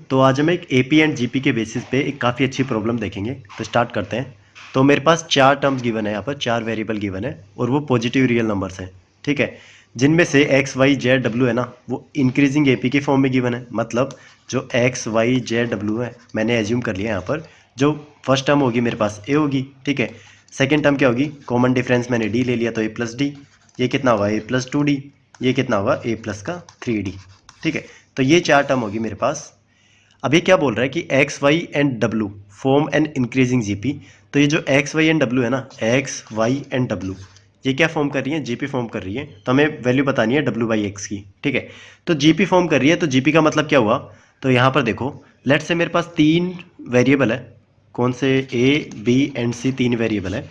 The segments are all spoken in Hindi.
तो आज हम एक एपी एंड जीपी के बेसिस पे एक काफ़ी अच्छी प्रॉब्लम देखेंगे। तो स्टार्ट करते हैं। तो मेरे पास 4 टर्म्स गिवन है, यहाँ पर 4 वेरिएबल गिवन है और वो पॉजिटिव रियल नंबर्स हैं, ठीक है। जिनमें से एक्स वाई जेड डब्ल्यू है ना, वो इंक्रीजिंग एपी के फॉर्म में गिवन है। मतलब जो एक्स वाई जेड डब्ल्यू है, मैंने एज्यूम कर लिया यहाँ पर जो फर्स्ट टर्म होगी मेरे पास ए होगी, ठीक है। सेकेंड टर्म क्या होगी, कॉमन डिफरेंस मैंने डी ले लिया तो ए प्लस डी, ये कितना हुआ ए प्लस 2d, ये कितना हुआ ए प्लस का 3d, ठीक है। तो ये 4 टर्म होगी मेरे पास। अब ये क्या बोल रहा है कि X Y and W form an increasing GP. तो ये जो एक्स वाई एंड डब्ल्यू है ना, एक्स वाई एंड डब्ल्यू, ये क्या फॉर्म कर रही है, जीपी फॉर्म कर रही है। तो हमें वैल्यू बतानी है डब्ल्यू बाई एक्स की, ठीक है। तो जीपी फॉर्म कर रही है, तो जीपी का मतलब क्या हुआ, तो यहाँ पर देखो लेट से मेरे पास 3 वेरिएबल है, कौन से A B and C 3 variable है।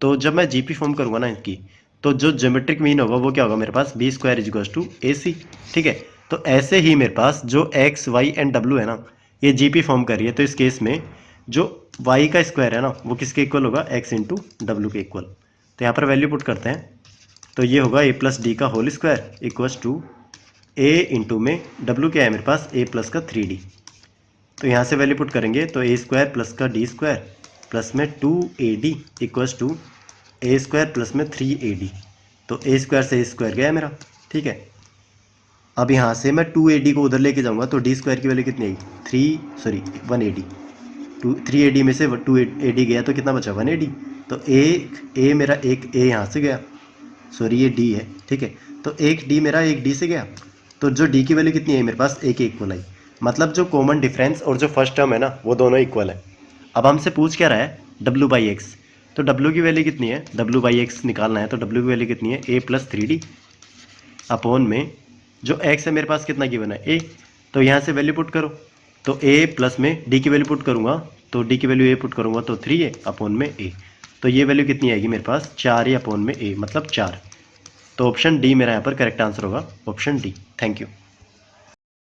तो जब मैं जीपी फॉर्म करूँगा ना इनकी, तो जो ज्योमेट्रिक मीन होगा वो क्या होगा मेरे पास, B square is equals to A C, ठीक है। तो ऐसे ही मेरे पास जो एक्स वाई एंड डब्ल्यू है ना, ये जीपी फॉर्म कर रही है। तो इस केस में जो y का स्क्वायर है ना, वो किसके इक्वल होगा, x इंटू डब्ल्यू के इक्वल। तो यहाँ पर वैल्यू पुट करते हैं, तो ये होगा a प्लस डी का whole square equals to a into में w क्या है मेरे पास, a प्लस का 3d। तो यहाँ से वैल्यू पुट करेंगे तो a स्क्वायर प्लस का d स्क्वायर प्लस में 2ad equals to a square plus में 3ad। तो a स्क्वायर से a स्क्वायर गया है मेरा, ठीक है। अब यहाँ से मैं 2ad को उधर लेके जाऊँगा तो d स्क्वायर की वैल्यू कितनी आई, 1ad। 3ad में से 2ad गया तो कितना बचा, 1ad। तो a मेरा एक a यहाँ से गया, सॉरी ये d है, ठीक है। तो एक d मेरा एक d से गया, तो जो d की वैल्यू कितनी है मेरे पास, a के इक्वल आई। मतलब जो कॉमन डिफरेंस और जो फर्स्ट टर्म है ना, वो दोनों इक्वल है। अब हमसे पूछ क्या रहा है, w बाई एक्स। तो w की वैल्यू कितनी है, w बाई एक्स निकालना है, तो w की वैल्यू कितनी है, a प्लस 3d अपॉन में जो x है मेरे पास कितना गिवन है, a। तो यहाँ से वैल्यू पुट करो, तो a प्लस में d की वैल्यू पुट करूँगा, तो d की वैल्यू a पुट करूँगा तो 3a अपॉन में a। तो ये वैल्यू कितनी आएगी मेरे पास, 4a अपॉन में a, मतलब 4। तो ऑप्शन डी मेरा यहाँ पर करेक्ट आंसर होगा, ऑप्शन डी। Thank you.